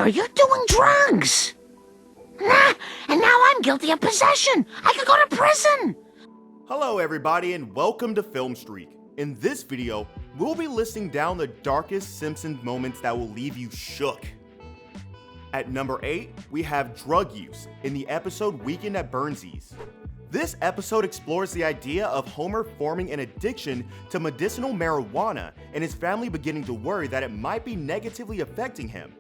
remember you doing drugs. And now I'm guilty of possession. I could go to prison. Hello everybody and welcome to Film Streak. In this video, we'll be listing down the darkest Simpsons moments that will leave you shook. At number 8, we have drug use in the episode Weekend at Burnsies. This episode explores the idea of Homer forming an addiction to medicinal marijuana and his family beginning to worry that it might be negatively affecting him.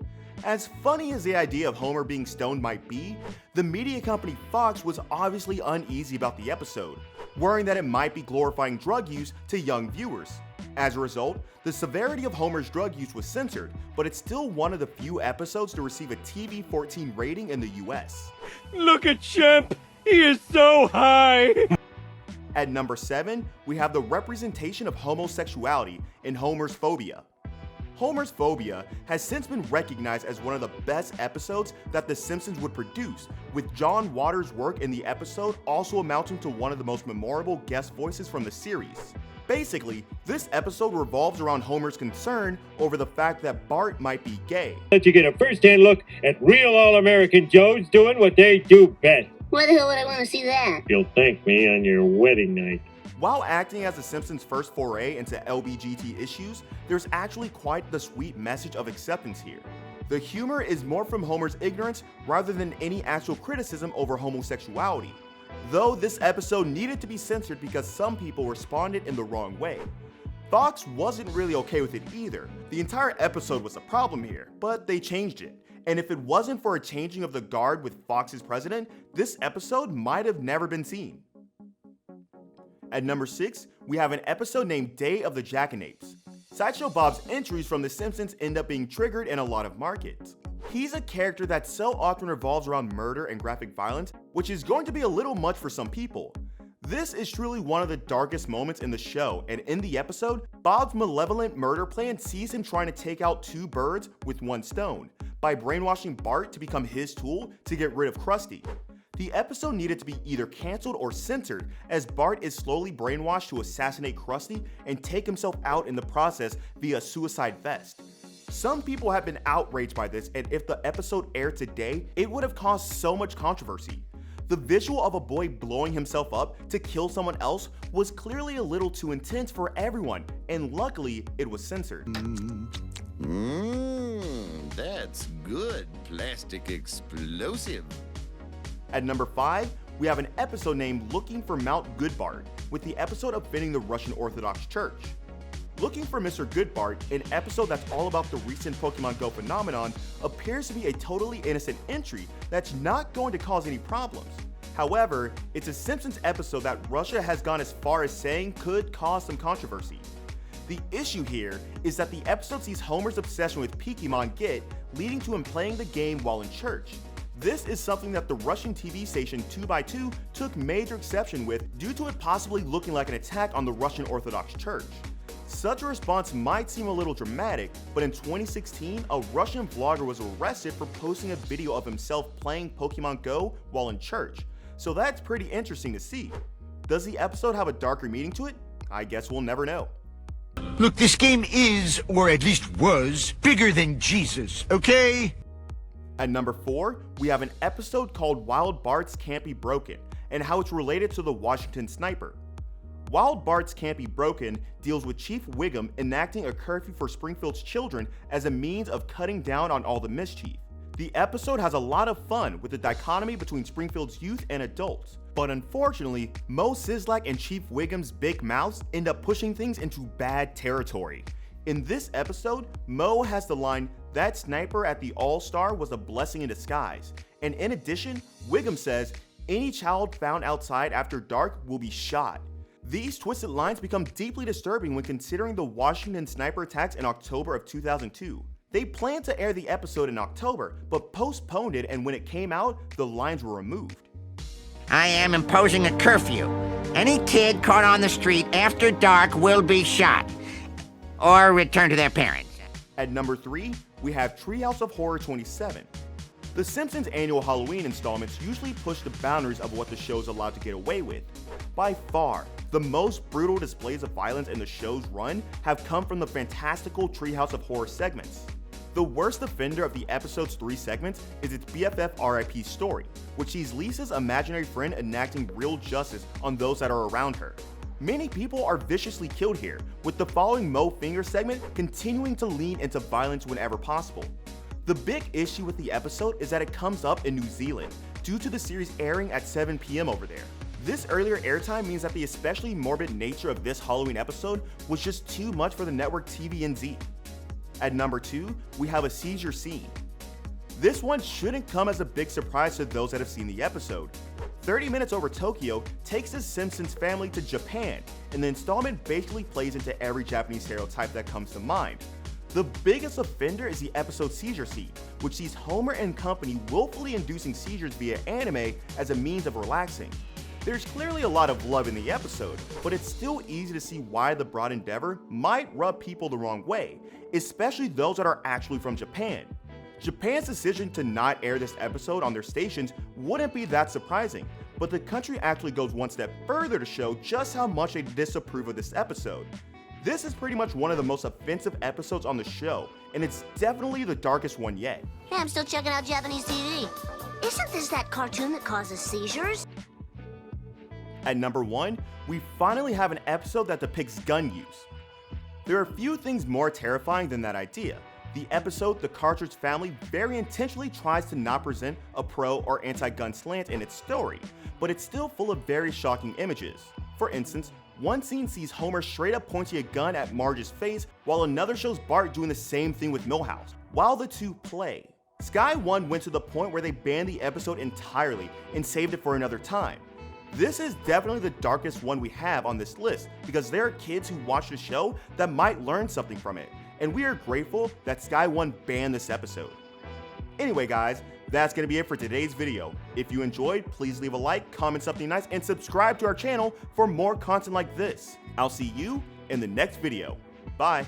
As funny as the idea of Homer being stoned might be, the media company Fox was obviously uneasy about the episode, worrying that it might be glorifying drug use to young viewers. As a result, the severity of Homer's drug use was censored, but it's still one of the few episodes to receive a TV-14 rating in the US. Look at Champ! He is so high! At number 7, we have the representation of homosexuality in Homer's Phobia. Homer's Phobia has since been recognized as one of the best episodes that The Simpsons would produce, with John Waters' work in the episode also amounting to one of the most memorable guest voices from the series. Basically, this episode revolves around Homer's concern over the fact that Bart might be gay. Let you get a first-hand look at real all-American Joes doing what they do best. Why the hell would I want to see that? You'll thank me on your wedding night. While acting as The Simpsons' first foray into LGBT issues, there's actually quite the sweet message of acceptance here. The humor is more from Homer's ignorance rather than any actual criticism over homosexuality. Though this episode needed to be censored because some people responded in the wrong way. Fox wasn't really okay with it either. The entire episode was a problem here, but they changed it. And if it wasn't for a changing of the guard with Fox's president, this episode might have never been seen. At number 6, we have an episode named Day of the Jackanapes. Sideshow Bob's entries from The Simpsons end up being triggered in a lot of markets. He's a character that so often revolves around murder and graphic violence, which is going to be a little much for some people. This is truly one of the darkest moments in the show, and in the episode, Bob's malevolent murder plan sees him trying to take out 2 birds with 1 stone, by brainwashing Bart to become his tool to get rid of Krusty. The episode needed to be either cancelled or censored, as Bart is slowly brainwashed to assassinate Krusty and take himself out in the process via suicide vest. Some people have been outraged by this, and if the episode aired today, it would have caused so much controversy. The visual of a boy blowing himself up to kill someone else was clearly a little too intense for everyone, and luckily it was censored. That's good plastic explosive. At number 5, we have an episode named Looking for Mount Goodbart, with the episode offending the Russian Orthodox Church. Looking for Mr. Goodbart, an episode that's all about the recent Pokemon Go phenomenon, appears to be a totally innocent entry that's not going to cause any problems. However, it's a Simpsons episode that Russia has gone as far as saying could cause some controversy. The issue here is that the episode sees Homer's obsession with Pokemon Get, leading to him playing the game while in church. This is something that the Russian TV station 2x2 took major exception with due to it possibly looking like an attack on the Russian Orthodox Church. Such a response might seem a little dramatic, but in 2016, a Russian vlogger was arrested for posting a video of himself playing Pokemon Go while in church. So that's pretty interesting to see. Does the episode have a darker meaning to it? I guess we'll never know. Look, this game is, or at least was, bigger than Jesus, okay? At number 4, we have an episode called Wild Bart's Can't Be Broken, and how it's related to the Washington Sniper. Wild Bart's Can't Be Broken deals with Chief Wiggum enacting a curfew for Springfield's children as a means of cutting down on all the mischief. The episode has a lot of fun with the dichotomy between Springfield's youth and adults, but unfortunately, Moe Szyslak and Chief Wiggum's big mouths end up pushing things into bad territory. In this episode, Moe has the line, "That sniper at the All-Star was a blessing in disguise," and in addition, Wiggum says, "Any child found outside after dark will be shot." These twisted lines become deeply disturbing when considering the Washington sniper attacks in October of 2002. They planned to air the episode in October, but postponed it, and when it came out, the lines were removed. I am imposing a curfew. Any kid caught on the street after dark will be shot or returned to their parents. At number 3, we have Treehouse of Horror 27. The Simpsons annual Halloween installments usually push the boundaries of what the show's allowed to get away with. By far, the most brutal displays of violence in the show's run have come from the fantastical Treehouse of Horror segments. The worst offender of the episode's 3 segments is its BFF RIP story, which sees Lisa's imaginary friend enacting real justice on those that are around her. Many people are viciously killed here, with the following Mo Finger segment continuing to lean into violence whenever possible. The big issue with the episode is that it comes up in New Zealand, due to the series airing at 7 p.m. over there. This earlier airtime means that the especially morbid nature of this Halloween episode was just too much for the network TVNZ. At number 2, we have a seizure scene. This one shouldn't come as a big surprise to those that have seen the episode. 30 Minutes Over Tokyo takes the Simpsons family to Japan, and the installment basically plays into every Japanese stereotype that comes to mind. The biggest offender is the episode seizure scene, which sees Homer and company willfully inducing seizures via anime as a means of relaxing. There's clearly a lot of love in the episode, but it's still easy to see why the broad endeavor might rub people the wrong way, especially those that are actually from Japan. Japan's decision to not air this episode on their stations wouldn't be that surprising, but the country actually goes one step further to show just how much they disapprove of this episode. This is pretty much one of the most offensive episodes on the show, and it's definitely the darkest one yet. Yeah, I'm still checking out Japanese TV. Isn't this that cartoon that causes seizures? At number 1, we finally have an episode that depicts gun use. There are few things more terrifying than that idea. The episode, The Cartridge Family, very intentionally tries to not present a pro or anti-gun slant in its story, but it's still full of very shocking images. For instance, one scene sees Homer straight up pointing a gun at Marge's face, while another shows Bart doing the same thing with Milhouse, while the two play. Sky One went to the point where they banned the episode entirely and saved it for another time. This is definitely the darkest one we have on this list, because there are kids who watch the show that might learn something from it, and we are grateful that Sky One banned this episode. Anyway guys, that's gonna be it for today's video. If you enjoyed, please leave a like, comment something nice, and subscribe to our channel for more content like this. I'll see you in the next video. Bye.